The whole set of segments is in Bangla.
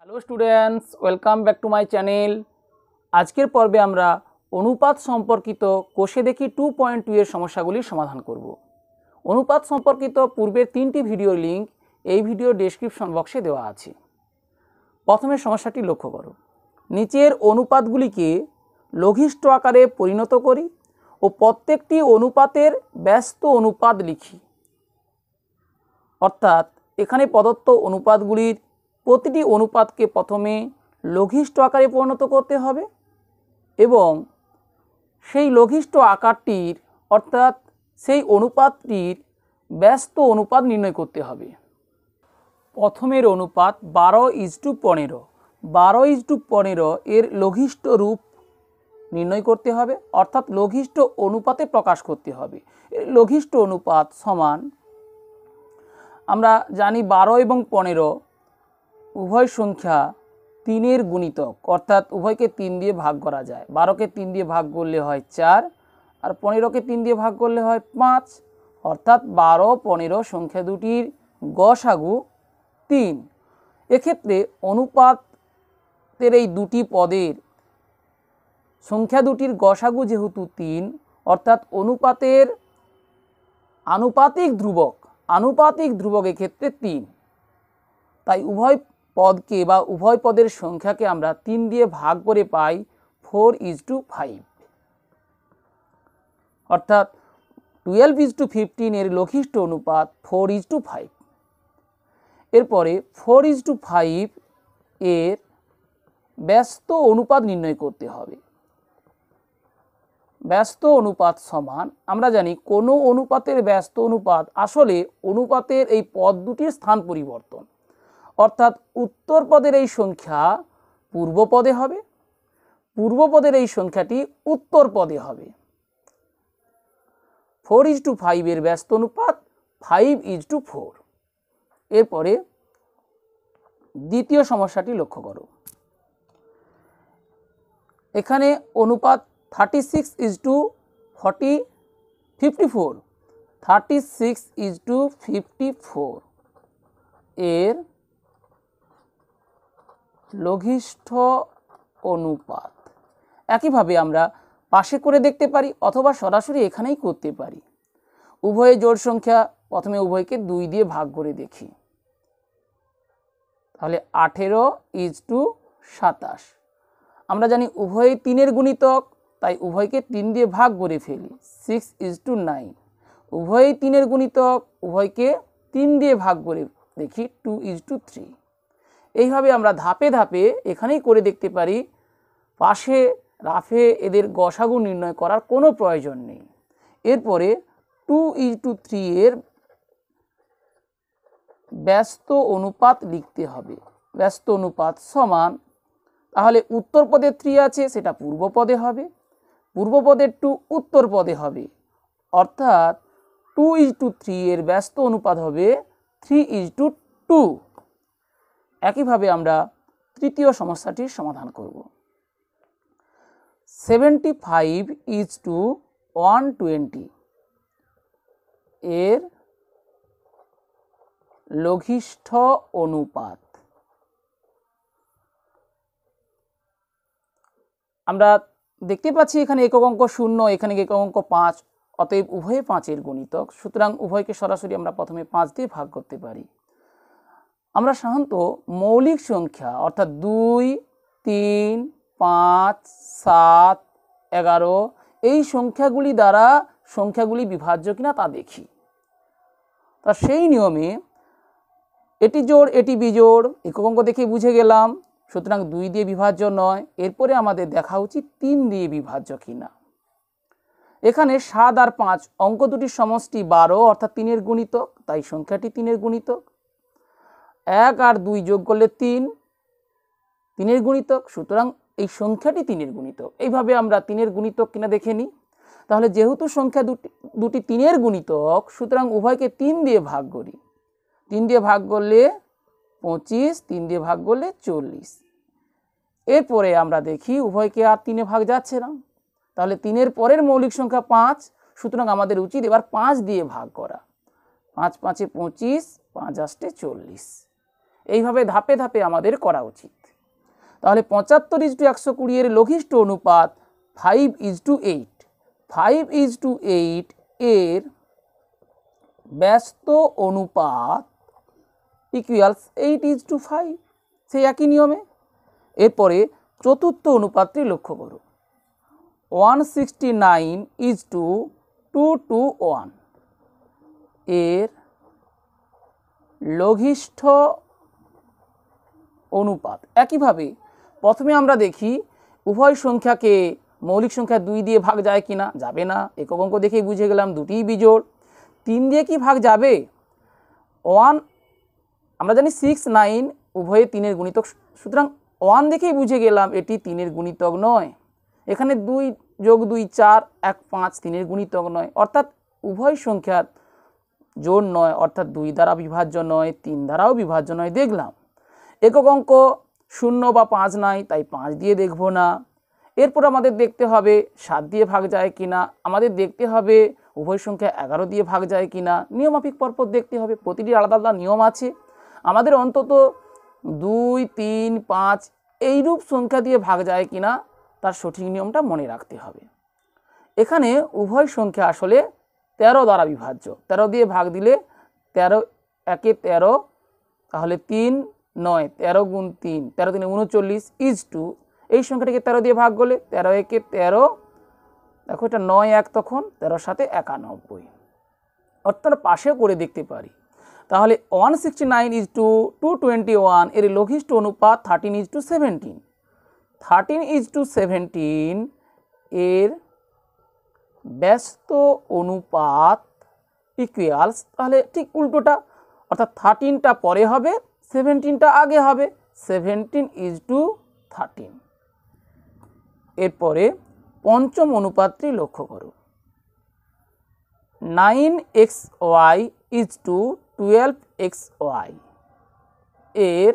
Hello students, welcome back to my channel. আজকের পর্বে আমরা অনুপাত সম্পর্কিত কোষে দেখি 2.2 এর সমস্যাগুলির সমাধান করব। অনুপাত সম্পর্কিত পূর্বের 3টি ভিডিওর লিঙ্ক এই ভিডিও ডেসক্রিপশন বক্সে দেওয়া আছে। প্রথমে সমস্যাটি লক্ষ্য করো। নিচের অনুপাতগুলিকে লঘিষ্ঠ আকারে পরিণত করি ও প্রত্যেকটি অনুপাতের ব্যস্ত অনুপাত লিখি। অর্থাৎ এখানে প্রদত্ত অনুপাতগুলির প্রতিটি অনুপাতকে প্রথমে লঘিষ্ঠ আকারে পরিণত করতে হবে এবং সেই লঘিষ্ঠ আকারটির অর্থাৎ সেই অনুপাতটির ব্যস্ত অনুপাত নির্ণয় করতে হবে। প্রথমের অনুপাত 12:15, 12:15 এর লঘিষ্ঠ রূপ নির্ণয় করতে হবে, অর্থাৎ লঘিষ্ঠ অনুপাতে প্রকাশ করতে হবে। লঘিষ্ঠ অনুপাত সমান, আমরা জানি 12 এবং 15 উভয় সংখ্যা 3-এর গুণিতক, অর্থাৎ উভয়কে 3 দিয়ে ভাগ করা যায়। 12কে 3 দিয়ে ভাগ করলে হয় 4 আর 15কে 3 দিয়ে ভাগ করলে হয় 5, অর্থাৎ 12-15 সংখ্যা দুটির গসাগু 3। এক্ষেত্রে অনুপাতের এই দুটি পদের সংখ্যা দুটির গসাগু যেহেতু 3, অর্থাৎ অনুপাতের আনুপাতিক ধ্রুবক এক্ষেত্রে 3, তাই উভয় পদকে বা উভয় পদের সংখ্যাকে আমরা 3 দিয়ে ভাগ করে পাই 4:5, অর্থাৎ 12:15 এর লঘিষ্ঠ অনুপাত 4:5। এরপরে 4:5 এর ব্যস্ত অনুপাত নির্ণয় করতে হবে। ব্যস্ত অনুপাত সমান, আমরা জানি কোনো অনুপাতের ব্যস্ত অনুপাত আসলে অনুপাতের এই পদ দুটির স্থান পরিবর্তন, অর্থাৎ উত্তর পদের এই সংখ্যা পূর্ব পদে হবে, পূর্ব পদের এই সংখ্যাটি উত্তর পদে হবে। 4:5 এর ব্যস্ত অনুপাত 5:4। এরপরে দ্বিতীয় সমস্যাটি লক্ষ্য করো। এখানে অনুপাত 36:54, 36:54 এর লঘিষ্ঠ অনুপাত একইভাবে আমরা পাশে করে দেখতে পারি অথবা সরাসরি এখানেই করতে পারি। উভয়ে জোড় সংখ্যা, প্রথমে উভয়কে 2 দিয়ে ভাগ করে দেখি, তাহলে 18:27। আমরা জানি উভয়ে 3-এর গুণিতক, তাই উভয়কে 3 দিয়ে ভাগ করে ফেলি, 6:9। উভয়ই 3-এর গুণিতক, উভয়কে 3 দিয়ে ভাগ করে দেখি, 2:3। এইভাবে আমরা ধাপে ধাপে এখানেই করে দেখতে পারি, পাশে রাফে এদের গসাগু নির্ণয় করার কোনো প্রয়োজন নেই। এরপরে 2:3 এর ব্যস্ত অনুপাত লিখতে হবে। ব্যস্ত অনুপাত সমান, তাহলে উত্তর পদে 3 আছে, সেটা পূর্ব পদে হবে, পূর্ব পদের 2 উত্তর পদে হবে, অর্থাৎ 2:3 এর ব্যস্ত অনুপাত হবে 3:2। একইভাবে আমরা তৃতীয় সমস্যাটির সমাধান করব। 75:120 এর লঘিষ্ঠ অনুপাত। আমরা দেখতে পাচ্ছি এখানে একক অঙ্ক 0, এখানে একক অঙ্ক 5, অতএব উভয়ে 5-এর গুণিতক, সুতরাং উভয়কে সরাসরি আমরা প্রথমে 5 দিয়ে ভাগ করতে পারি। আমরা সাধারণত মৌলিক সংখ্যা অর্থাৎ 2, 3, 5, 7, 11 এই সংখ্যাগুলি দ্বারা সংখ্যাগুলি বিভাজ্য কিনা তা দেখি। তা সেই নিয়মে এটি জোড় এটি বিজোড় একক অঙ্ক দেখে বুঝে গেলাম, সুতরাং 2 দিয়ে বিভাজ্য নয়। এরপরে আমাদের দেখা উচিত 3 দিয়ে বিভাজ্য কিনা। এখানে 7 আর 5 অঙ্ক দুটির সমষ্টি 12, অর্থাৎ 3-এর গুণিতক, তাই সংখ্যাটি 3-এর গুণিতক। 1 আর 2 যোগ করলে 3, 3-এর গুণিতক, সুতরাং এই সংখ্যাটি 3-এর গুণিতক। এইভাবে আমরা 3-এর গুণিতক কিনা দেখে নিই। তাহলে যেহেতু সংখ্যা দুটি 3-এর গুণিতক, সুতরাং উভয়কে 3 দিয়ে ভাগ করি। 3 দিয়ে ভাগ করলে 25, 3 দিয়ে ভাগ করলে 40। এরপরে আমরা দেখি উভয়কে আর 3-এ ভাগ যাচ্ছে না, তাহলে 3-এর পরের মৌলিক সংখ্যা 5, সুতরাং আমাদের উচিত এবার 5 দিয়ে ভাগ করা। 5 5 25, 5 8 40। এইভাবে ধাপে ধাপে আমাদের করা উচিত। তাহলে 75:120 এর লঘিষ্ঠ অনুপাত 5:8। 5:8 এর ব্যস্ত অনুপাত ইকুয়ালস 8:5, সেই একই নিয়মে। এরপরে চতুর্থ অনুপাতটি লক্ষ্য করো, 169:2:1 এর লঘিষ্ঠ অনুপাত। একইভাবে প্রথমে আমরা দেখি উভয় সংখ্যাকে মৌলিক সংখ্যা 2 দিয়ে ভাগ যায় কিনা, যাবে না, একক অঙ্ক দেখেই বুঝে গেলাম দুটিই বিজোড়। 3 দিয়ে কি ভাগ যাবে? 1 আমরা জানি 6, 9 উভয়ে 3-এর গুণিতক, সুতরাং 1 দেখেই বুঝে গেলাম এটি 3-এর গুণিতক নয়। এখানে 2 + 2 4, 1 5 3-এর গুণিতক নয়, অর্থাৎ উভয় সংখ্যার জোড় নয়, অর্থাৎ 2 দ্বারা বিভাজ্য নয়, 3 দ্বারাও বিভাজ্য নয়। দেখলাম একক অঙ্ক 0 বা 5 নাই, তাই 5 দিয়ে দেখব না। এরপর আমাদের দেখতে হবে 7 দিয়ে ভাগ যায় কিনা, আমাদের দেখতে হবে উভয় সংখ্যা 11 দিয়ে ভাগ যায় কিনা। নিয়মাফিক পরপর দেখতে হবে, প্রতিটি আলাদা আলাদা নিয়ম আছে। আমাদের অন্তত 2, 3, 5 এইরূপ সংখ্যা দিয়ে ভাগ যায় কিনা তার সঠিক নিয়মটা মনে রাখতে হবে। এখানে উভয় সংখ্যা আসলে 13 দ্বারা বিভাজ্য। 13 দিয়ে ভাগ দিলে 13 একে 13, তাহলে 3 9, 13 × 3, 13 3 39 (2) এই সংখ্যাটিকে 13 দিয়ে ভাগ করলে 13 একে 13, দেখো এটা 9 1 তখন 13 7 91, অর্থাৎ পাশেও করে দেখতে পারি। তাহলে 169:221 এর লঘিষ্ঠ অনুপাত 13:17। 13:17 এর ব্যস্ত অনুপাত ইকুয়ালস, তাহলে ঠিক উল্টোটা, অর্থাৎ 13টা পরে হবে, 17টা আগে হবে, 17:13। এরপরে পঞ্চম অনুপাতটি লক্ষ্য করো, 9xy:12xy এর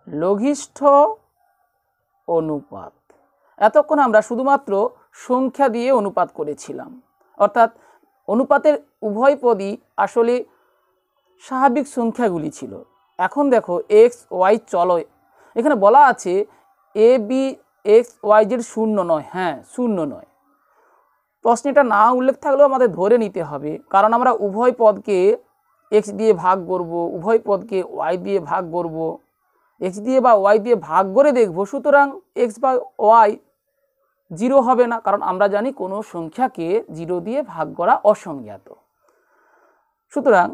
লঘিষ্ঠ অনুপাত। এতক্ষণ আমরা শুধুমাত্র সংখ্যা দিয়ে অনুপাত করেছিলাম, অর্থাৎ অনুপাতের উভয় পদই আসলে স্বাভাবিক সংখ্যাগুলি ছিল। এখন দেখো এক্স ওয়াই চলো, এখানে বলা আছে A B x Y Z 0 নয়। হ্যাঁ, 0 নয়। প্রশ্নে এটা না উল্লেখ থাকলেও আমাদের ধরে নিতে হবে, কারণ আমরা উভয় পদকে এক্স দিয়ে ভাগ করব, উভয় পদকে ওয়াই দিয়ে ভাগ করব, এক্স দিয়ে বা ওয়াই দিয়ে ভাগ করে দেখব। সুতরাং এক্স বা ওয়াই 0 হবে না, কারণ আমরা জানি কোনো সংখ্যাকে 0 দিয়ে ভাগ করা অসংজ্ঞাত। সুতরাং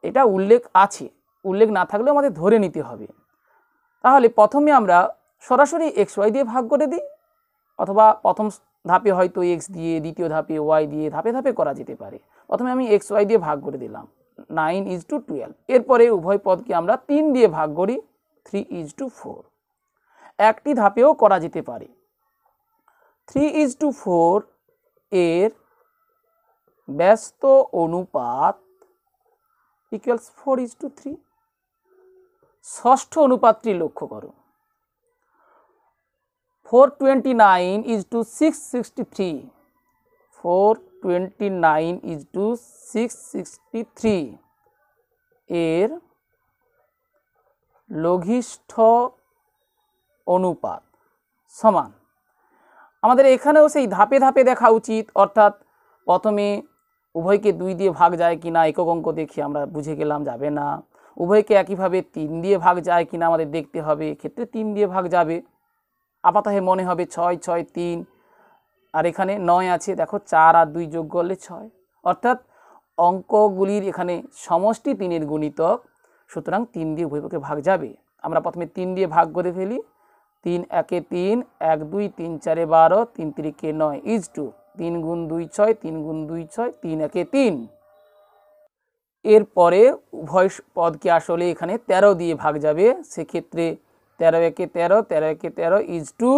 এটা উল্লেখ আছে, উল্লেখ না থাকলেও আমাদের ধরে নিতে হবে। তাহলে প্রথমে আমরা সরাসরি এক্স ওয়াই দিয়ে ভাগ করে দিই, অথবা প্রথম ধাপে হয়তো এক্স দিয়ে, দ্বিতীয় ধাপে ওয়াই দিয়ে, ধাপে ধাপে করা যেতে পারে। প্রথমে আমি এক্স ওয়াই দিয়ে ভাগ করে দিলাম, 9:12। এরপরে উভয় পদকে আমরা 3 দিয়ে ভাগ করি, 3:4। একটি ধাপেও করা যেতে পারে। 3:4 এর ব্যস্ত অনুপাত ইকুয়ালস 4:3। ষষ্ঠ অনুপাতটি লক্ষ্য করো, 429:663। 429:663 এর লঘিষ্ঠ অনুপাত সমান। আমাদের এখানেও সেই ধাপে ধাপে দেখা উচিত, অর্থাৎ প্রথমে উভয়কে 2 দিয়ে ভাগ যায় কিনা একক অঙ্ক দেখি আমরা বুঝে গেলাম যাবে না। উভয়কে একইভাবে 3 দিয়ে ভাগ যায় কিনা আমাদের দেখতে হবে, এক্ষেত্রে 3 দিয়ে ভাগ যাবে। আপাতত মনে হবে 6 6 3, আর এখানে 9 আছে, দেখো 4 আর 2 যোগ করলে 6, অর্থাৎ অঙ্কগুলির এখানে সমষ্টি 3-এর গুণিতক, সুতরাং 3 দিয়ে উভয়কে ভাগ যাবে। আমরা প্রথমে 3 দিয়ে ভাগ করে ফেলি, 3 একে 3, 1 2 3 4 12, 3 3 9 (2) 3 × 2 6, 3 × 2 6, 3 একে 3। এরপরে উভয় পদকে আসলে এখানে 13 দিয়ে ভাগ যাবে, সেক্ষেত্রে 13 একে 13, 13 একে 13 (2),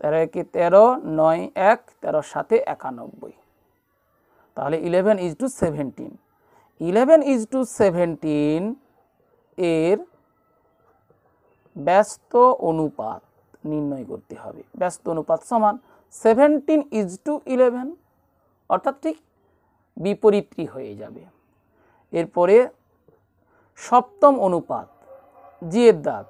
13 একে 13, 9 1, 13 7 91। তাহলে 11:17। 11:17 এর ব্যস্ত অনুপাত নির্ণয় করতে হবে। ব্যস্ত অনুপাত সমান 17:11, অর্থাৎ ঠিক বিপরীতটি হয়ে যাবে। এরপরে সপ্তম অনুপাত জি এর দাগ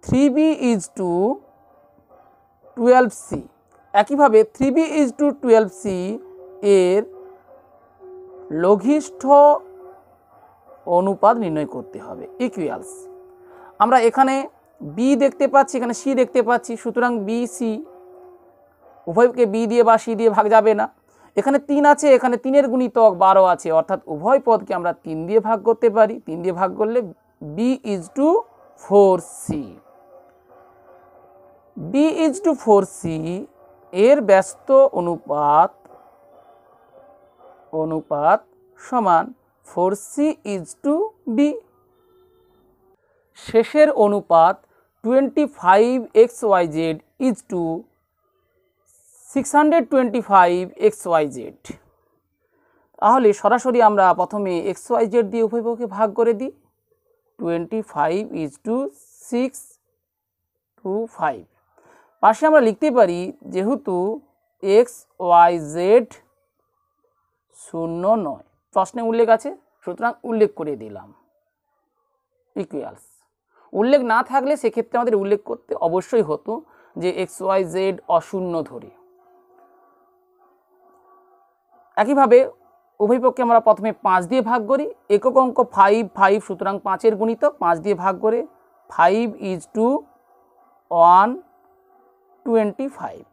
3b:12c। একইভাবে 3b:12c এর লঘিষ্ঠ অনুপাত নির্ণয় করতে হবে, ইকুয়ালস। আমরা এখানে বি দেখতে পাচ্ছি, এখানে সি দেখতে পাচ্ছি, সুতরাং বি সি উভয়কে বি দিয়ে বা সি দিয়ে ভাগ যাবে না। এখানে 3 আছে, এখানে 3-এর গুণিতক 12 আছে, অর্থাৎ উভয় পদকে আমরা 3 দিয়ে ভাগ করতে পারি। 3 দিয়ে ভাগ করলে b:4c। b:4c এর ব্যস্ত অনুপাত সমান 4c:b। শেষের অনুপাত 25xyz:625xyz। তাহলে সরাসরি আমরা প্রথমে xyz দিয়ে উভয় পক্ষকে ভাগ করে দিই। 25:625 পাশে আমরা লিখতে পারি, যেহেতু xyz 0 নয়, প্রশ্নে উল্লেখ আছে, সুতরাং উল্লেখ করে দিলাম, ইকুয়ালস। উল্লেখ না থাকলে সেক্ষেত্রে আমাদের উল্লেখ করতে অবশ্যই হতো যে xyz অশূন্য ধরে। একইভাবে উভয় পক্ষে আমরা প্রথমে 5 দিয়ে ভাগ করি। একক অঙ্ক 5, সুতরাং 5-এর গুণিতক 5 দিয়ে ভাগ করে 5:125।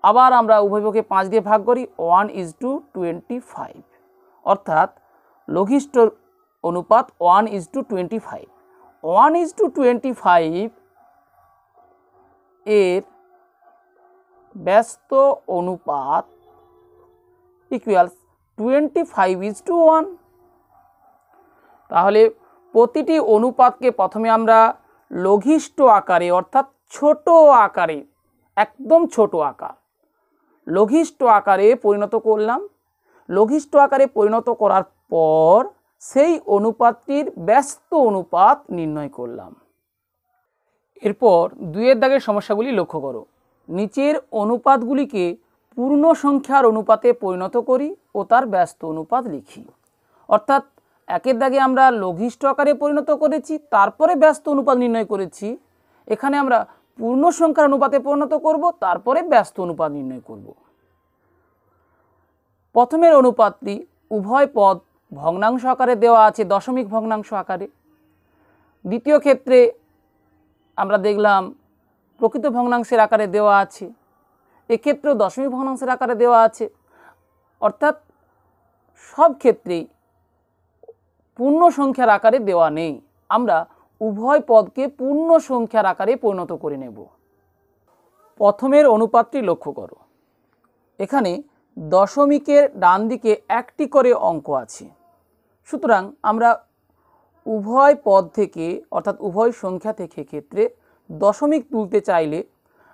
আবার আমরা উভয় পক্ষে 5 দিয়ে ভাগ করি 1:25, অর্থাৎ লঘিষ্ঠ অনুপাত 1:25। 1:25 এর ব্যস্ত অনুপাত ইকুয়ালস 25:1। তাহলে প্রতিটি অনুপাতকে প্রথমে আমরা লঘিষ্ঠ আকারে, অর্থাৎ ছোট আকারে, একদম ছোট আকার, লঘিষ্ঠ আকারে পরিণত করলাম। লঘিষ্ঠ আকারে পরিণত করার পর সেই অনুপাতটির ব্যস্ত অনুপাত নির্ণয় করলাম। এরপর 2-এর দাগের সমস্যাগুলি লক্ষ্য করো। নিচের অনুপাতগুলিকে পূর্ণ সংখ্যার অনুপাতে পরিণত করি ও তার ব্যস্ত অনুপাত লিখি। অর্থাৎ 1-এর দাগে আমরা লঘিষ্ঠ আকারে পরিণত করেছি, তারপরে ব্যস্ত অনুপাত নির্ণয় করেছি। এখানে আমরা পূর্ণ সংখ্যার অনুপাতে পরিণত করব, তারপরে ব্যস্ত অনুপাত নির্ণয় করব। প্রথমের অনুপাতটি উভয় পদ ভগ্নাংশ আকারে দেওয়া আছে, দশমিক ভগ্নাংশ আকারে। দ্বিতীয় ক্ষেত্রে আমরা দেখলাম প্রকৃত ভগ্নাংশের আকারে দেওয়া আছে, এক্ষেত্রেও দশমিক ভগ্নাংশের আকারে দেওয়া আছে। অর্থাৎ সব ক্ষেত্রেই পূর্ণ সংখ্যার আকারে দেওয়া নেই, আমরা উভয় পদকে পূর্ণ সংখ্যার আকারে পরিণত করে নেব। প্রথমের অনুপাতটি লক্ষ্য করো। এখানে দশমিকের ডান দিকে 1টি করে অঙ্ক আছে, সুতরাং আমরা উভয় পদ থেকে, অর্থাৎ উভয় সংখ্যা থেকে ক্ষেত্রে দশমিক তুলতে চাইলে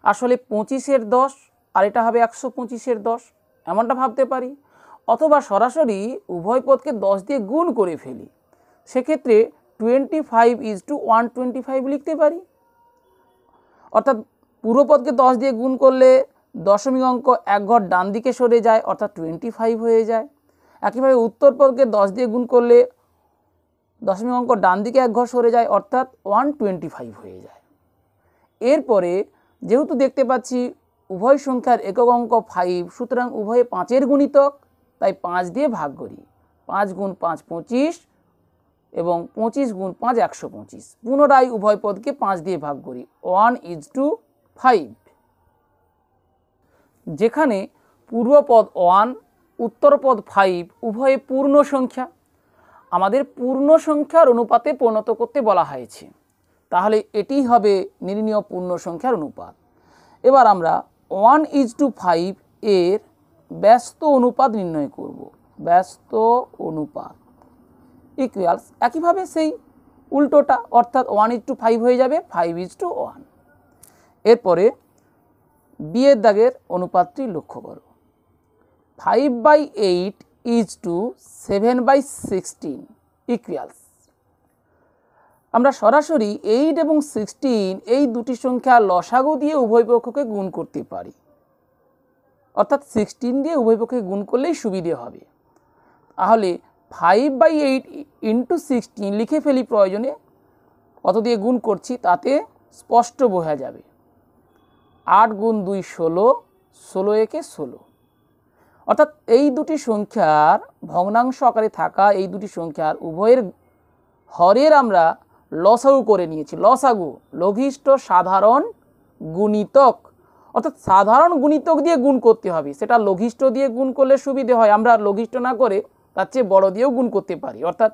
আসলে 25-এর 10 আর এটা হবে 125-এর 10, এমনটা ভাবতে পারি। অথবা সরাসরি উভয় পদকে 10 দিয়ে গুণ করে ফেলি, সেক্ষেত্রে 25:125 লিখতে পারি। অর্থাৎ পুরো পদকে 10 দিয়ে গুণ করলে দশমিক অঙ্ক এক ঘর ডান দিকে সরে যায়, অর্থাৎ 25 হয়ে যায়। একইভাবে উত্তর পদকে 10 দিয়ে গুণ করলে দশমিক অঙ্ক ডান দিকে এক ঘর সরে যায়, অর্থাৎ 125 হয়ে যায়। এরপরে যেহেতু দেখতে পাচ্ছি উভয় সংখ্যার একক অঙ্ক 5, সুতরাং উভয়ে 5-এর গুণিতক, তাই 5 দিয়ে ভাগ করি। 5 × 5 25 এবং 25 × 5 125। পুনরায় উভয় পদকে 5 দিয়ে ভাগ করি, 1:5। যেখানে পূর্বপদ 1, উত্তরপদ 5 উভয়ে পূর্ণ সংখ্যা, আমাদের পূর্ণ সংখ্যার অনুপাতে পরিণত করতে বলা হয়েছে, তাহলে এটি হবে নির্ণীয় পূর্ণ সংখ্যার অনুপাত। এবার আমরা 1:5 এর ব্যস্ত অনুপাত নির্ণয় করব। ব্যস্ত অনুপাত ইকুয়ালস একইভাবে সেই উল্টোটা, অর্থাৎ 1:5 হয়ে যাবে 5:1। এরপরে বিয়ের দাগের অনুপাতটি লক্ষ্য করো। 5/8:7/16 ইকুয়ালস, আমরা সরাসরি 8 এবং 16 এই দুটি সংখ্যা লসাগু দিয়ে উভয় পক্ষকে গুণ করতে পারি, অর্থাৎ 16 দিয়ে উভয় পক্ষকে গুণ করলেই সুবিধে হবে। তাহলে 5/8 ইন্টু 16 লিখে ফেলি প্রয়োজনে, কত দিয়ে গুণ করছি তাতে স্পষ্ট বোঝা যাবে। 8 গুণ 2 16, 16 একে 16। অর্থাৎ এই দুটি সংখ্যার ভগ্নাংশ আকারে থাকা এই দুটি সংখ্যার উভয়ের হরের আমরা লসাগু করে নিয়েছি। লসাগু লঘিষ্ঠ সাধারণ গুণিতক, অর্থাৎ সাধারণ গুণিতক দিয়ে গুণ করতে হবে। সেটা লঘিষ্ঠ দিয়ে গুণ করলে সুবিধে হয়, আমরা লঘিষ্ঠ না করে তার চেয়ে বড় দিয়েও গুণ করতে পারি। অর্থাৎ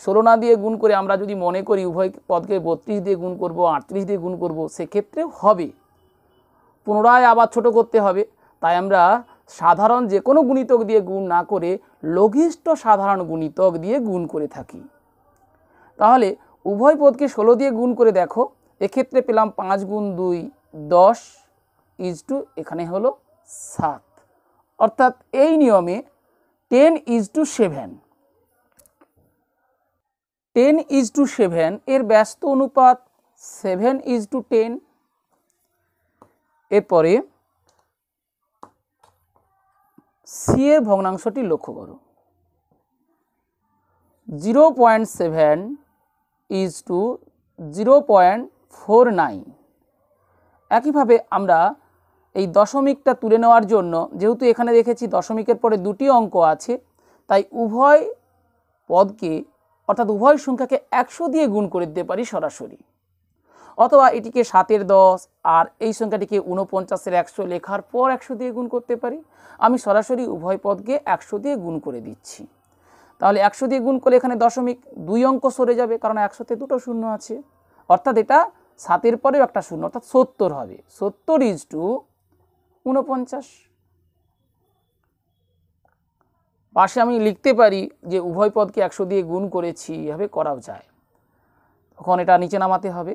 16 না দিয়ে গুণ করে আমরা যদি মনে করি উভয় পদকে 32 দিয়ে গুণ করব, 38 দিয়ে গুণ করব, সেক্ষেত্রেও হবে। পুনরায় আবার ছোট করতে হবে। তাই আমরা সাধারণ যে কোনো গুণিতক দিয়ে গুণ না করে লঘিষ্ঠ সাধারণ গুণিতক দিয়ে গুণ করে থাকি। তাহলে উভয় পদকে 16 দিয়ে গুণ করে দেখো, এক্ষেত্রে পেলাম 5 গুণ 2 10 ইজটু এখানে হলো 7। অর্থাৎ এই নিয়মে 10:7, 10:7 এর ব্যস্ত অনুপাত 7:10। এরপরে সি এর ভগ্নাংশটি লক্ষ্য করো, 0.7:0.49। একইভাবে আমরা এই দশমিকটা তুলে নেওয়ার জন্য, যেহেতু এখানে দেখেছি দশমিকের পরে দুটি অঙ্ক আছে, তাই উভয় পদকে অর্থাৎ উভয় সংখ্যাকে 100 দিয়ে গুণ করে দিতে পারি সরাসরি, অথবা এটিকে 7 10 আর এই সংখ্যাটিকে 49 100 লেখার পর 100 দিয়ে গুণ করতে পারি। আমি সরাসরি উভয় পদকে 100 দিয়ে গুণ করে দিচ্ছি। তাহলে 100 দিয়ে গুণ করলে এখানে দশমিক 2 অঙ্ক সরে যাবে, কারণ 100তে দুটো শূন্য আছে। অর্থাৎ এটা 7-এর পরেও একটা শূন্য, অর্থাৎ 70 হবে। 70:49। পাশে আমি লিখতে পারি যে উভয় পদকে 100 দিয়ে গুণ করেছি, এভাবে করাও যায়। তখন এটা নিচে নামাতে হবে।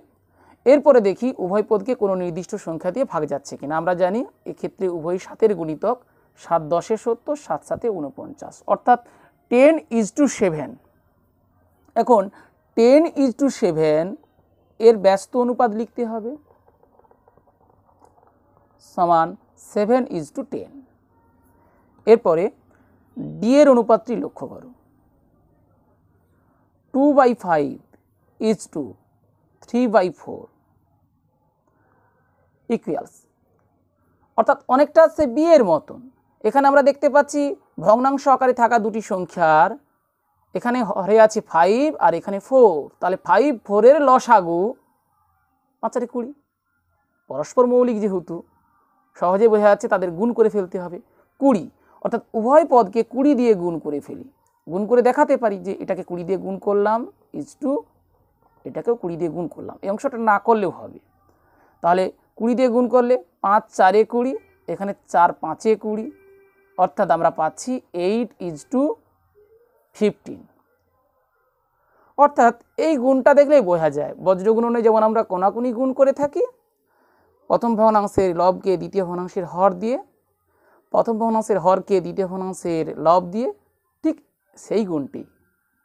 এরপরে দেখি উভয় পদকে কোনো নির্দিষ্ট সংখ্যা দিয়ে ভাগ যাচ্ছে কিনা। আমরা জানি এক্ষেত্রে উভয় 7-এর গুণিতক, 7 10 70, 7 7 49, অর্থাৎ 10:7। এখন 10:7 এর ব্যস্ত অনুপাত লিখতে হবে, সমান 7:10। এরপরে ডি এর অনুপাতটি লক্ষ্য করো, 2/5:3/4 ইকুয়ালস, অর্থাৎ অনেকটা সে বি এর মতন। এখানে আমরা দেখতে পাচ্ছি ভগ্নাংশ আকারে থাকা দুটি সংখ্যার এখানে হরে আছে 5 আর এখানে 4, তাহলে 5 4 এর লসাগু 5×20। পরস্পর মৌলিক যেহেতু সহজে বোঝা যাচ্ছে তাদের গুণ করে ফেলতে হবে 20, অর্থাৎ উভয় পদকে 20 দিয়ে গুণ করে ফেলি। গুণ করে দেখাতে পারি যে এটাকে 20 দিয়ে গুণ করলাম ইজটু এটাকেও 20 দিয়ে গুণ করলাম। এই অংশটা না করলেও হবে। তাহলে 20 দিয়ে গুণ করলে 5 4 20, এখানে 4 5 20, অর্থাৎ আমরা পাচ্ছি 8:15। অর্থাৎ এই গুণটা দেখলেই বোঝা যায় বজ্রগুণনে যেমন আমরা কোনাকুনি গুণ করে থাকি, প্রথম ভগ্নাংশের লবকে দ্বিতীয় ভগ্নাংশের হর দিয়ে, প্রথম ভগ্নাংশের হরকে দ্বিতীয় ভগ্নাংশের লব দিয়ে, ঠিক সেই গুণটি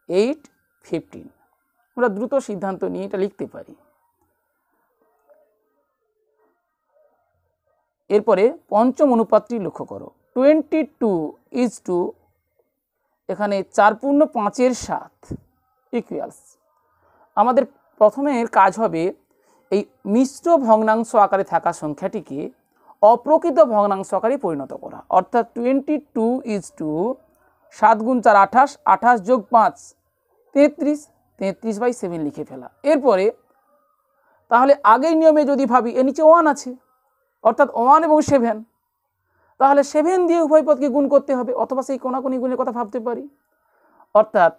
8:15। আমরা দ্রুত সিদ্ধান্ত নিয়ে এটা লিখতে পারি। এরপরে পঞ্চম অনুপাতটি লক্ষ্য করো, 22:, এখানে 4×5=7 ইকুয়ালস। আমাদের প্রথমের কাজ হবে এই মিশ্র ভগ্নাংশ আকারে থাকা সংখ্যাটিকে অপ্রকৃত ভগ্নাংশ আকারে পরিণত করা, অর্থাৎ 22:7 7 × 4 28, 28 + 5 33, 33/7 লিখে ফেলা। এরপরে তাহলে আগের নিয়মে যদি ভাবি এর নিচে 1 আছে, অর্থাৎ 1 এবং 7, তাহলে 7 দিয়ে উভয় পদকে গুণ করতে হবে, অথবা সেই কোনাকুনি গুণের কথা ভাবতে পারি। অর্থাৎ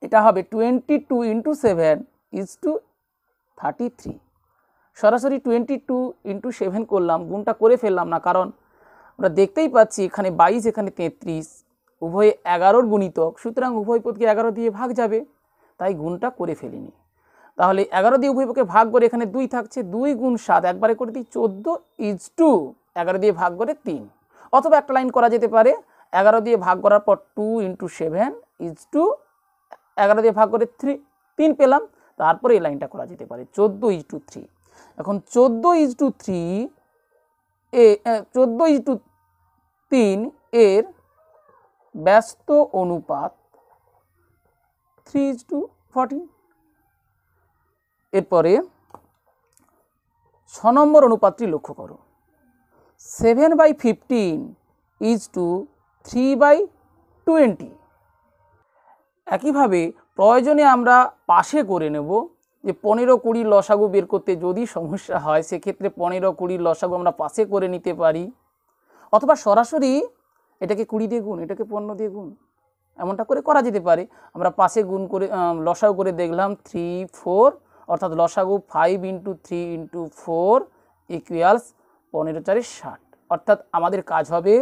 এটা হবে 22 × 7 = 33। সরাসরি 22 × 7 করলাম, গুণটা করে ফেললাম না, কারণ আমরা দেখতেই পাচ্ছি এখানে 22 এখানে 33, উভয়ে 11-র গুণিতক, সুতরাং উভয় পদকে 11 দিয়ে ভাগ যাবে, তাই গুণটা করে ফেলিনি। তাহলে 11 দিয়ে উভয় পদকে ভাগ করে এখানে 2 থাকছে, 2 × 7 একবারে করে দিই 14 11 দিয়ে ভাগ করে 3, অথবা একটা লাইন করা যেতে পারে 11 দিয়ে ভাগ করার পর 2 × 7 11 দিয়ে ভাগ করে 3 পেলাম, তারপরে এই লাইনটা করা যেতে পারে 14:3। এখন 14:3 এর ব্যস্ত অনুপাত 3:14। এরপরে 6 নম্বর অনুপাতটি লক্ষ্য করো, 7/15 3/20। একইভাবে প্রয়োজনে আমরা পাশে করে নেব যে 15-20 লসাগু বের করতে যদি সমস্যা হয় সেক্ষেত্রে 15-20 লসাগু আমরা পাশে করে নিতে পারি, অথবা সরাসরি এটাকে 20 দিয়ে গুণ, এটাকে 15 দিয়ে গুণ, এমনটা করে করা যেতে পারে। আমরা পাশে গুণ করে লসাগু করে দেখলাম 3, 4, অর্থাৎ লসাগু 5 × 3 × 4 ইকুয়ালস 15×4 = 60। অর্থাৎ আমাদের কাজ হবে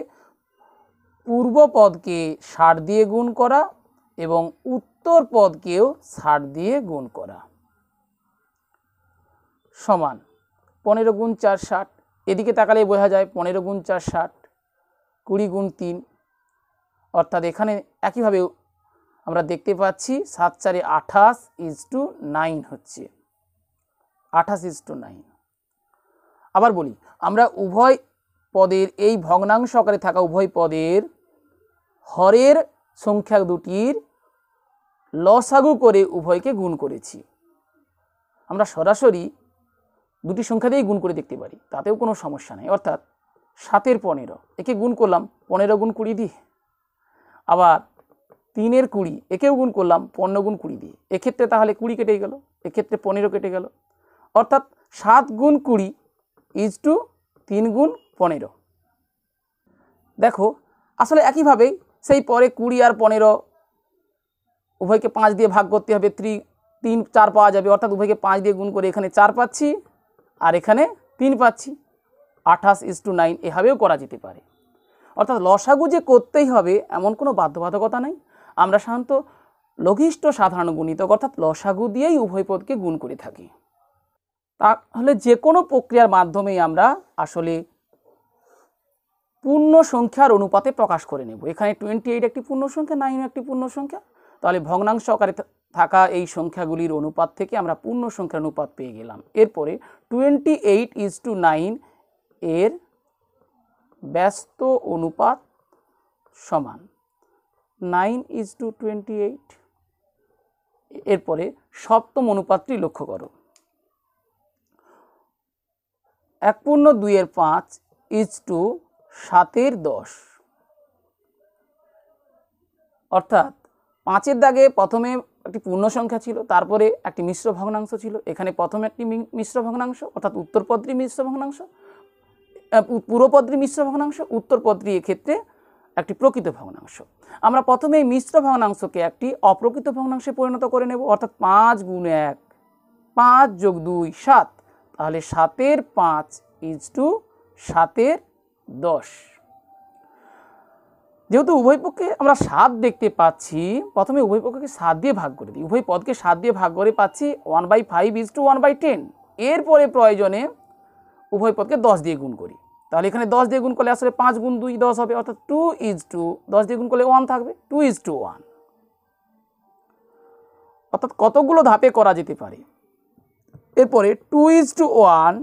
পূর্ব পদকে 60 দিয়ে গুণ করা এবং উত্তর পদকেও 60 দিয়ে গুণ করা, সমান 15 × 4 = 60। এদিকে তাকালে বোঝা যায় 15 × 4 = 60, 20 × 3, অর্থাৎ এখানে একইভাবে আমরা দেখতে পাচ্ছি 7 × 4 = 28:9 হচ্ছে, 28:9। আবার বলি, আমরা উভয় পদের এই ভগ্নাংশ আকারে থাকা উভয় পদের হরের সংখ্যা দুটির লসাগু করে উভয়কে গুণ করেছি। আমরা সরাসরি দুটি সংখ্যা দিয়েই গুণ করে দেখতে পারি, তাতেও কোনো সমস্যা নেই। অর্থাৎ 7 × 15 একে গুণ করলাম 15 × 20 দিয়ে, আবার 3 × 20 একেও গুণ করলাম 15 × 20 দিয়ে। এক্ষেত্রে তাহলে 20 কেটে গেল, এক্ষেত্রে 15 কেটে গেল, অর্থাৎ 7 × 20 = 3 × 15। দেখো আসলে একইভাবেই সেই পরে 20 আর 15 উভয়কে 5 দিয়ে ভাগ করতে হবে, 3, 4 পাওয়া যাবে, অর্থাৎ উভয়কে 5 দিয়ে গুণ করে এখানে 4 পাচ্ছি আর এখানে 3 পাচ্ছি, 28:9 এভাবেও করা যেতে পারে। অর্থাৎ লসাগু যে করতেই হবে এমন কোনো বাধ্যবাধকতা নেই। আমরা সাধারণত লঘিষ্ঠ সাধারণ গুণিতক অর্থাৎ লসাগু দিয়েই উভয় পদকে গুণ করে থাকি। তাহলে যে কোনো প্রক্রিয়ার মাধ্যমেই আমরা আসলে পূর্ণ সংখ্যার অনুপাতে প্রকাশ করে নেব। এখানে 28 একটি পূর্ণ সংখ্যা, 9 একটি পূর্ণ সংখ্যা, তাহলে ভগ্নাংশ আকারে থাকা এই সংখ্যাগুলির অনুপাত থেকে আমরা পূর্ণ সংখ্যার অনুপাত পেয়ে গেলাম। এরপরে 28:9 এর ব্যস্ত অনুপাত সমান 9:28। এরপরে সপ্তম অনুপাতটি লক্ষ্য করো, 1/2 7/10। অর্থাৎ 5-এর দাগে প্রথমে একটি পূর্ণ সংখ্যা ছিল, তারপরে একটি মিশ্র ভগ্নাংশ ছিল। এখানে প্রথমে একটি মিশ্র ভগ্নাংশ অর্থাৎ উত্তর পদটি মিশ্র ভগ্নাংশ, পূর্ব পদটি মিশ্র ভগ্নাংশ, উত্তর পদটি এক্ষেত্রে একটি প্রকৃত ভগ্নাংশ। আমরা প্রথমে এই মিশ্র ভগ্নাংশকে একটি অপ্রকৃত ভগ্নাংশে পরিণত করে নেব, অর্থাৎ 5 × 1 5 + 2 7, তাহলে 7/5 = 7/10। যেহেতু উভয় পক্ষে আমরা 7 দেখতে পাচ্ছি, প্রথমে উভয় পক্ষকে 7 দিয়ে ভাগ করে দিই, উভয় পদকে 7 দিয়ে ভাগ করে পাচ্ছি 1/5 = 1/10। এরপরে প্রয়োজনে উভয় পদকে 10 দিয়ে গুণ করি, তাহলে এখানে 10 দিয়ে গুণ করলে আসলে 5 × 2 10 হবে, অর্থাৎ 10 দিয়ে গুণ করলে 1 থাকবে, 2:1। অর্থাৎ কতগুলো ধাপে করা যেতে পারে। এরপরে 2:1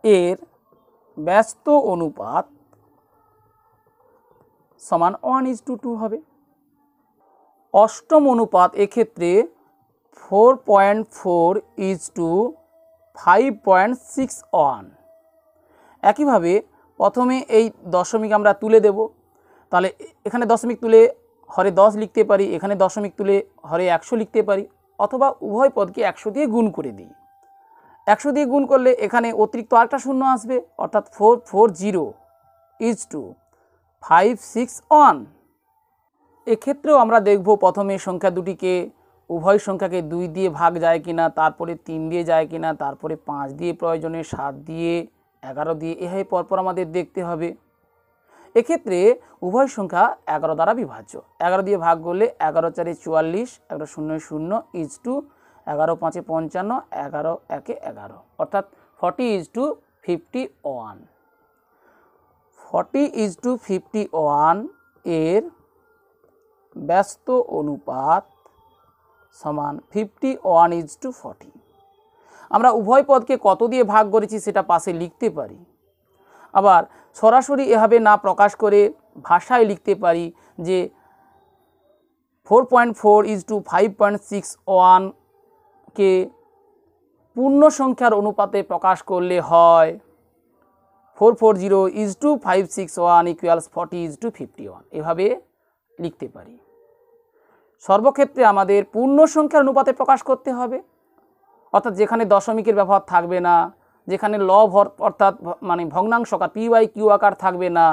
এর ব্যস্ত অনুপাত সমান 1:2 হবে। অষ্টম অনুপাত এক্ষেত্রে 4.4:5.61। একইভাবে প্রথমে এই দশমিক আমরা তুলে দেব, তাহলে এখানে দশমিক তুলে হরে 10 লিখতে পারি, এখানে দশমিক তুলে হরে 100 লিখতে পারি, অথবা উভয় পদকে 100 দিয়ে গুণ করে দিই। 100 দিয়ে গুণ করলে এখানে অতিরিক্ত আরেকটা শূন্য আসবে, অর্থাৎ 440:561। এক্ষেত্রেও আমরা দেখব প্রথমে সংখ্যা দুটিকে উভয় সংখ্যাকে 2 দিয়ে ভাগ যায় কিনা, তারপরে 3 দিয়ে যায় কিনা, তারপরে 5 দিয়ে, প্রয়োজনে 7 দিয়ে, 11 দিয়ে, এভাবে পরপর আমাদের দেখতে হবে। এক্ষেত্রে উভয় সংখ্যা 11 দ্বারা বিভাজ্য। 11 দিয়ে ভাগ করলে 11 × 4 = 44, 11 × 0 = 0, 11 × 5 = 55, 11 × 1 = 11, অর্থাৎ 40:51। 40:51 এর ব্যস্ত অনুপাত সমান 51:40। আমরা উভয় পদকে কত দিয়ে ভাগ করেছি সেটা পাশে লিখতে পারি। আবার সরাসরি এভাবে না প্রকাশ করে ভাষায় লিখতে পারি যে 4.4:5.61কে পূর্ণ সংখ্যার অনুপাতে প্রকাশ করলে হয় 440:561 = 40:51। এভাবে লিখতে পারি। সর্বক্ষেত্রে আমাদের পূর্ণ সংখ্যার অনুপাতে প্রকাশ করতে হবে, অর্থাৎ যেখানে দশমিকের ব্যবহার থাকবে না, যেখানে লব অর্থাৎ মানে ভগ্নাংশ আকার p/q আকার থাকবে না।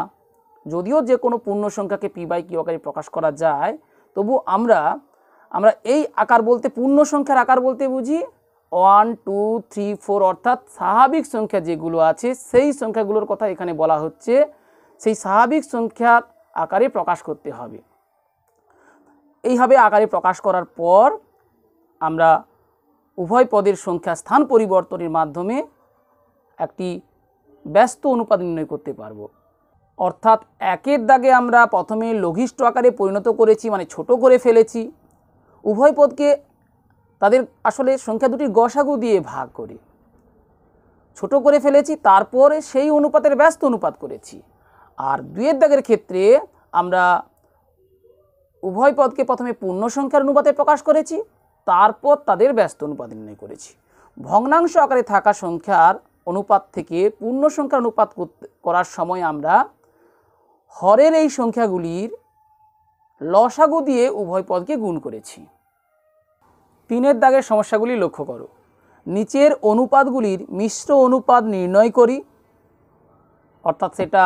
যদিও যে কোনো পূর্ণ সংখ্যাকে p/q আকারে প্রকাশ করা যায়, তবু আমরা এই আকার বলতে পূর্ণ সংখ্যার আকার বলতে বুঝি 1, 2, 3, 4 অর্থাৎ স্বাভাবিক সংখ্যা যেগুলো আছে সেই সংখ্যাগুলোর কথা এখানে বলা হচ্ছে। সেই স্বাভাবিক সংখ্যার আকারে প্রকাশ করতে হবে। এইভাবে আকারে প্রকাশ করার পর আমরা উভয় পদের সংখ্যা স্থান পরিবর্তনের মাধ্যমে একটি ব্যস্ত অনুপাত নির্ণয় করতে পারব। অর্থাৎ একের দাগে আমরা প্রথমে লঘিষ্ঠ আকারে পরিণত করেছি, মানে ছোট করে ফেলেছি। উভয় পদকে তাদের আসলে সংখ্যা দুটির গসাগু দিয়ে ভাগ করে ছোট করে ফেলেছি, তারপরে সেই অনুপাতের ব্যস্ত অনুপাত করেছি। আর দুইয়ের দাগের ক্ষেত্রে আমরা উভয় পদকে প্রথমে পূর্ণ সংখ্যার অনুপাতে প্রকাশ করেছি, তারপর তাদের ব্যস্ত অনুপাত নির্ণয় করেছি। ভগ্নাংশ আকারে থাকা সংখ্যার অনুপাত থেকে পূর্ণ সংখ্যার অনুপাত করার সময় আমরা হরের এই সংখ্যাগুলির লসাগু দিয়ে উভয় পদকে গুণ করেছি। 3-এর দাগের সমস্যাগুলি লক্ষ্য করো। নিচের অনুপাতগুলির মিশ্র অনুপাত নির্ণয় করি, অর্থাৎ সেটা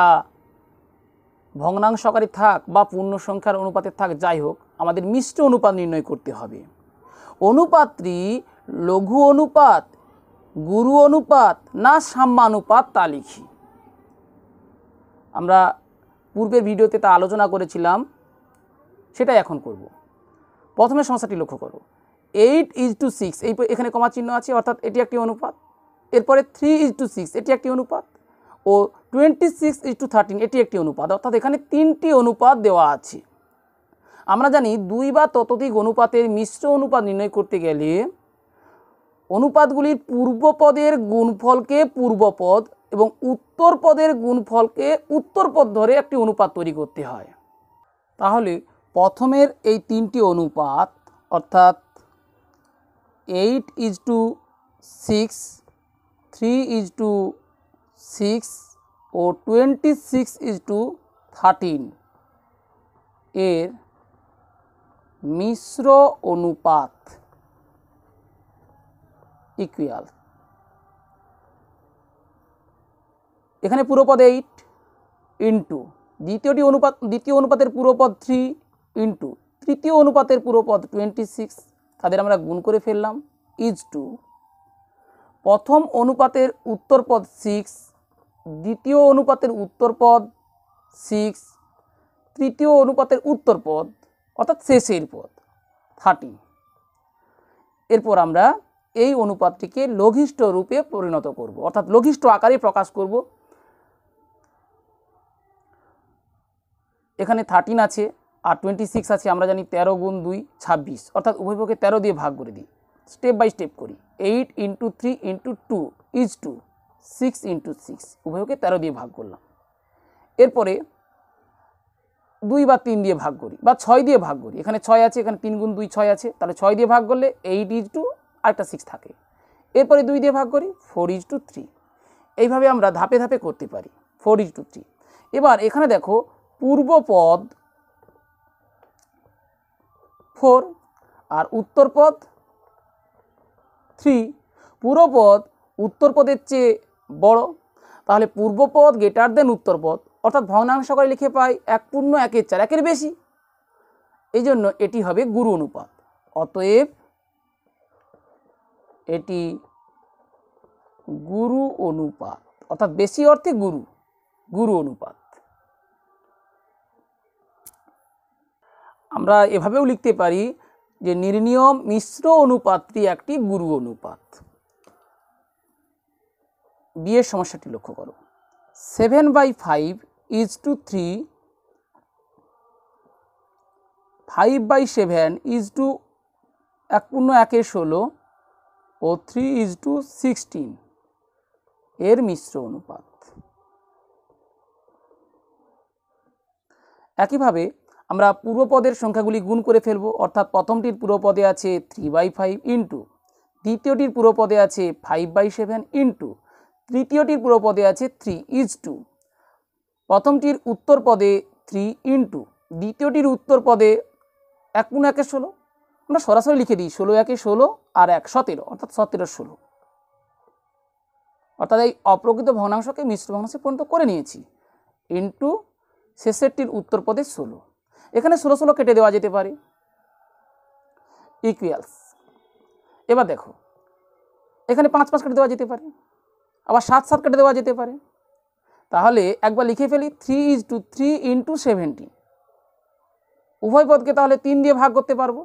ভগ্নাংশ আকারে থাক বা পূর্ণ সংখ্যার অনুপাতে থাক, যাই হোক আমাদের মিশ্র অনুপাত নির্ণয় করতে হবে। অনুপাতটি লঘু অনুপাত, গুরু অনুপাত না সাম্যানুপাত তা লিখি। আমরা পূর্বের ভিডিওতে তা আলোচনা করেছিলাম, সেটাই এখন করব। প্রথমে সমস্যাটি লক্ষ্য করো। 8:6 এখানে কমা চিহ্ন আছে, অর্থাৎ এটি একটি অনুপাত। এরপরে 3:6 এটি একটি অনুপাত ও 26:13 এটি একটি অনুপাত, অর্থাৎ এখানে 3টি অনুপাত দেওয়া আছে। আমরা জানি 2 বা ততোধিক অনুপাতের মিশ্র অনুপাত নির্ণয় করতে গেলে অনুপাতগুলির পূর্বপদের গুণফলকে পূর্বপদ এবং উত্তর পদের গুণফলকে উত্তরপদ ধরে একটি অনুপাত তৈরি করতে হয়। তাহলে প্রথমের এই 3টি অনুপাত অর্থাৎ 8:6, 3:6 ও 26:13 এর মিশ্র অনুপাত ইকুয়াল, এখানে পুরোপদ 8 ইন্টু দ্বিতীয় অনুপাতের পুরোপদ 3 ইন্টু তৃতীয় অনুপাতের পুরোপদ 26, তাদের আমরা গুণ করে ফেললাম, ইজ টু প্রথম অনুপাতের উত্তরপদ 6, দ্বিতীয় অনুপাতের উত্তরপদ 6, তৃতীয় অনুপাতের উত্তরপদ অর্থাৎ শেষের পদ 30। এরপর আমরা এই অনুপাতটিকে লঘিষ্ঠ রূপে পরিণত করব, অর্থাৎ লঘিষ্ঠ আকারে প্রকাশ করব। এখানে 13 আছে আর 26 আছে, আমরা জানি 13 গুণ 2 26, অর্থাৎ উভয়পক্ষে 13 দিয়ে ভাগ করে দিই। স্টেপ বাই স্টেপ করি। 8 × 3 × 2 ইজ টু 6 × 6, উভয়কে 13 দিয়ে ভাগ করলাম। এরপরে 2 বা 3 দিয়ে ভাগ করি বা 6 দিয়ে ভাগ করি। এখানে 6 আছে, এখানে 3 গুণ 2 6 আছে, তাহলে 6 দিয়ে ভাগ করলে 8 ইজ টু আরেকটা 6 থাকে। এরপরে 2 দিয়ে ভাগ করি 4:3। এইভাবে আমরা ধাপে ধাপে করতে পারি 4:3। এবার এখানে দেখো পূর্বপদ 4 আর উত্তরপদ 3। পূর্বপদ উত্তরপদের চেয়ে বড়, তাহলে পূর্বপদ গ্রেটার দেন উত্তরপদ, অর্থাৎ ভগ্নাংশ করে লিখে পাই 1/4 একের বেশি। এই জন্য এটি হবে গুরু অনুপাত। অতএব এটি গুরু অনুপাত, অর্থাৎ বেশি অর্থে গুরু অনুপাত। আমরা এভাবেও লিখতে পারি যে নির্ণীয় মিশ্র অনুপাতটি একটি গুরু অনুপাত। বিয়ের সমস্যাটি লক্ষ্য করো। 7/5 ইজ টু 3, 5/7 ইজ টু 1/16 ও 3:16 এর মিশ্র অনুপাত। একইভাবে আমরা পূর্বপদের সংখ্যাগুলি গুণ করে ফেলব। অর্থাৎ প্রথমটির পূর্বপদে আছে 3/5 ইন্টু, দ্বিতীয়টির পূর্বপদে আছে 5/7 ইন্টু, তৃতীয়টির পূর্বপদে আছে 3:2। প্রথমটির উত্তর পদে 3 ইন্টু, দ্বিতীয়টির উত্তর পদে 1 × 1 = 16। আমরা সরাসরি লিখে দিই 16 × 1 = 16 আর 1 17, অর্থাৎ 17/16। অর্থাৎ এই অপ্রকৃত ভগ্নাংশকে মিশ্র ভগ্নাংশে পরিণত করে নিয়েছি। ইন্টু শেষেরটির উত্তর পদে 16। এখানে 16 16 কেটে দেওয়া যেতে পারে, ইকুয়ালস। এবার দেখো এখানে 5 5 কেটে দেওয়া যেতে পারে, আবার 7 7 কেটে দেওয়া যেতে পারে। তাহলে একবার লিখে ফেলি 3:3 × 17। উভয় পদকে তাহলে 3 দিয়ে ভাগ করতে পারবো,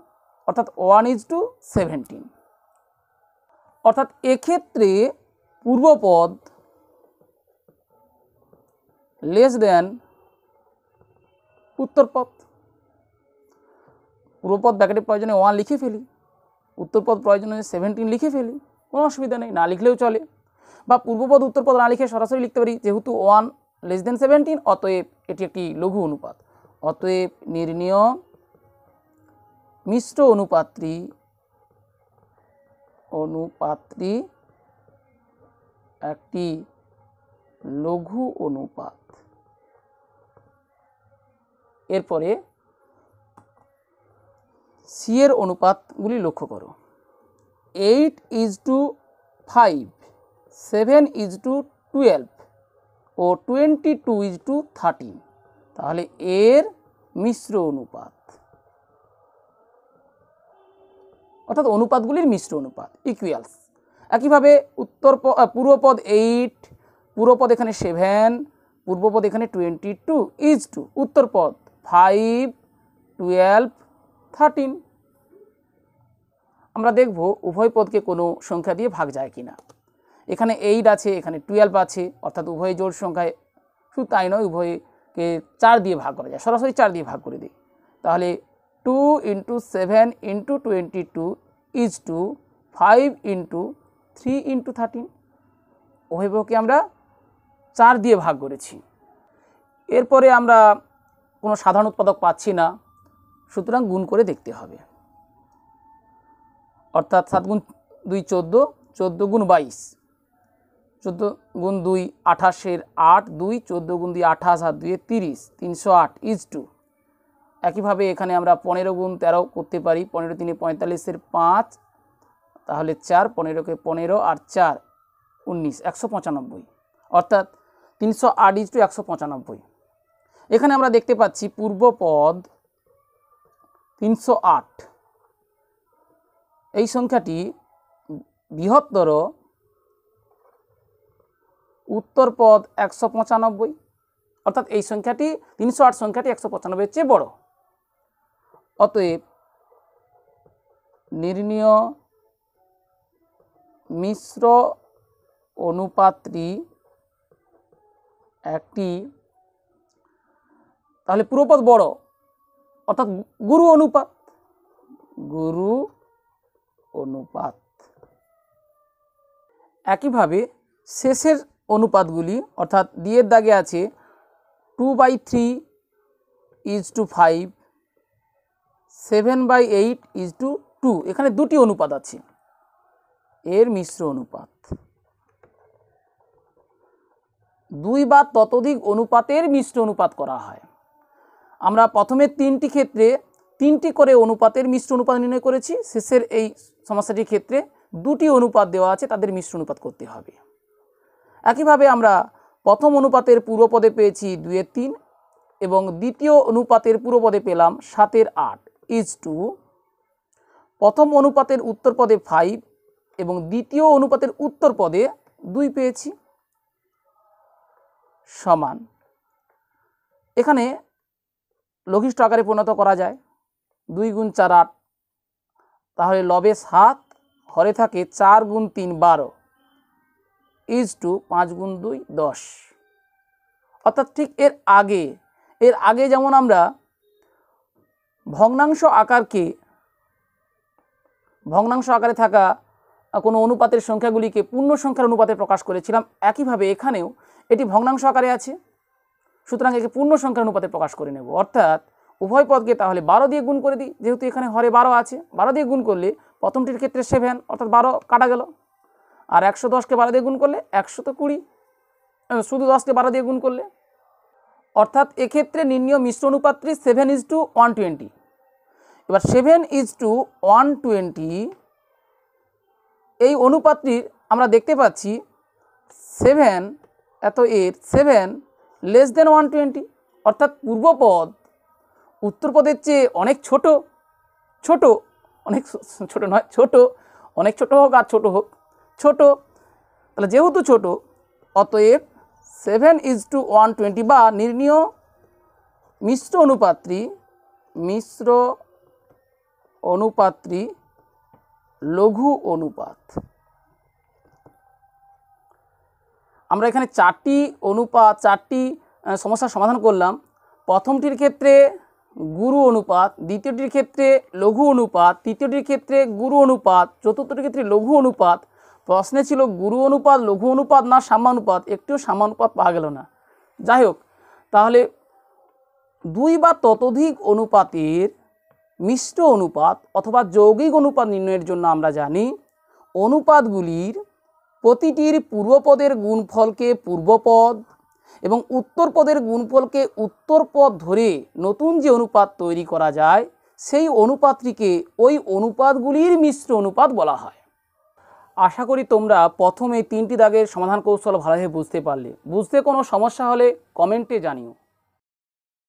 অর্থাৎ 1:17। অর্থাৎ এক্ষেত্রে পূর্বপদ লেস দেন উত্তরপদ। পূর্বপদ ব্র্যাকেটের প্রয়োজনে 1 লিখে ফেলি, উত্তরপদ প্রয়োজনে 17 লিখে ফেলি, কোনো অসুবিধা নেই, না লিখলেও চলে। বা পূর্বপদ উত্তরপদ না লিখে সরাসরি লিখতে পারি, যেহেতু 1 < 17, অতএব এটি একটি লঘু অনুপাত। অতএব নির্ণেয় মিশ্র অনুপাতটি একটি লঘু অনুপাত। এরপরে সি এর অনুপাতগুলি লক্ষ্য করো। 8:5, 7:12 ও 22:13, তাহলে এর মিশ্র অনুপাত, অর্থাৎ অনুপাতগুলির মিশ্র অনুপাত, ইকুয়ালস। একইভাবে পূর্বপদ 8, পূর্বপদ এখানে 7, পূর্বপদ এখানে 22 উত্তরপদ 5, 12, 13। আমরা দেখব উভয় পদকে কোনো সংখ্যা দিয়ে ভাগ যায় কিনা। এখানে 8 আছে, এখানে 12 আছে, অর্থাৎ উভয় জোড় সংখ্যায়। শুধু তাই নয়, উভয়কে 4 দিয়ে ভাগ করা যায়, সরাসরি 4 দিয়ে ভাগ করে দিই। তাহলে 2 × 7 × 22 = 5 × 3 × 13। উভয়কে আমরা 4 দিয়ে ভাগ করেছি। এরপরে আমরা কোনো সাধারণ উৎপাদক পাচ্ছি না, সুতরাং গুণ করে দেখতে হবে। অর্থাৎ 7 × 2 = 14, 14 × 22, 14 × 2 28, 8 2, 14 × 2 28 আর 2 30, 308 একইভাবে এখানে আমরা 15 × 13 করতে পারি। 15 × 3 = 45, 5, তাহলে 4, 15কে 15 আর 4 19, 195, অর্থাৎ 308:195। এখানে আমরা দেখতে পাচ্ছি পূর্বপদ 308, এই সংখ্যাটি বৃহত্তর, উত্তরপদ 195, অর্থাৎ এই সংখ্যাটি 308 সংখ্যাটি 195 এর চেয়ে বড়। অতএব নির্ণেয় মিশ্র অনুপাতটি একটি, তাহলে পূর্বপদ বড়, অর্থাৎ গুরু অনুপাত। একইভাবে শেষের অনুপাতগুলি, অর্থাৎ দিয়ের দাগে আছে 2/3:5, 7/8:2, এখানে দুটি অনুপাত আছে, এর মিশ্র অনুপাত। 2 বা ততোধিক অনুপাতের মিশ্র অনুপাত করা হয়। আমরা প্রথমে 3টি ক্ষেত্রে 3টি করে অনুপাতের মিশ্র অনুপাত নির্ণয় করেছি। শেষের এই সমস্যাটির ক্ষেত্রে 2টি অনুপাত দেওয়া আছে, তাদের মিশ্র অনুপাত করতে হবে। একইভাবে আমরা প্রথম অনুপাতের পূর্বপদে পেয়েছি 2/3 এবং দ্বিতীয় অনুপাতের পূর্বপদে পেলাম 7/8 প্রথম অনুপাতের উত্তরপদে 5 এবং দ্বিতীয় অনুপাতের উত্তরপদে 2 পেয়েছি, সমান। এখানে লঘিষ্ঠ আকারে পরিণত করা যায়। 2 × 4 8, তাহলে লবে 7, হরে থাকে 4 × 3 12, 5 × 2 10। অর্থাৎ ঠিক এর আগে যেমন আমরা ভগ্নাংশ আকারে থাকা কোনো অনুপাতের সংখ্যাগুলিকে পূর্ণ সংখ্যার অনুপাতে প্রকাশ করেছিলাম, একইভাবে এখানেও এটি ভগ্নাংশ আকারে আছে, সুতরাং একে পূর্ণ সংখ্যার অনুপাতে প্রকাশ করে নেব। অর্থাৎ উভয় পদকে তাহলে 12 দিয়ে গুণ করে দিই, যেহেতু এখানে হরে 12 আছে। 12 দিয়ে গুণ করলে প্রথমটির ক্ষেত্রে 7 অর্থাৎ 12 কাটা গেল, আর 110কে 12 দিয়ে গুণ করলে 120, শুধু 10কে 12 দিয়ে গুণ করলে, অর্থাৎ এক্ষেত্রে নির্ণীয় মিশ্র অনুপাতটি 7:120। এবার 7:120 এই অনুপাতটির আমরা দেখতে পাচ্ছি 7 এর 7 লেস দেন 120, অর্থাৎ পূর্বপদ উত্তরপদের চেয়ে অনেক ছোট, অনেক ছোট নয়, অনেক ছোট হোক আর ছোট হোক, তাহলে যেহেতু ছোট, অতএব 7:120 বা নির্ণীয় মিশ্র অনুপাতটি লঘু অনুপাত। আমরা এখানে 4টি সমস্যার সমাধান করলাম। প্রথমটির ক্ষেত্রে গুরু অনুপাত, দ্বিতীয়টির ক্ষেত্রে লঘু অনুপাত, তৃতীয়টির ক্ষেত্রে গুরু অনুপাত, চতুর্থটির ক্ষেত্রে লঘু অনুপাত। প্রশ্নে ছিল গুরু অনুপাত, লঘু অনুপাত না সাম্যানুপাত, একটিও সাম্যানুপাত পাওয়া গেল না। যাই হোক, তাহলে 2 বা ততোধিক অনুপাতের মিশ্র অনুপাত অথবা যৌগিক অনুপাত নির্ণয়ের জন্য আমরা জানি অনুপাতগুলির প্রতিটির পূর্বপদের গুণফলকে পূর্বপদ এবং উত্তরপদের গুণফলকে উত্তরপদ ধরে নতুন যে অনুপাত তৈরি করা যায় সেই অনুপাতটিকে ওই অনুপাতগুলির মিশ্র অনুপাত বলা হয়। আশা করি তোমরা প্রথম এই 3টি দাগের সমাধান কৌশল ভালোভাবে বুঝতে পারলে। বুঝতে কোনো সমস্যা হলে কমেন্টে জানিও।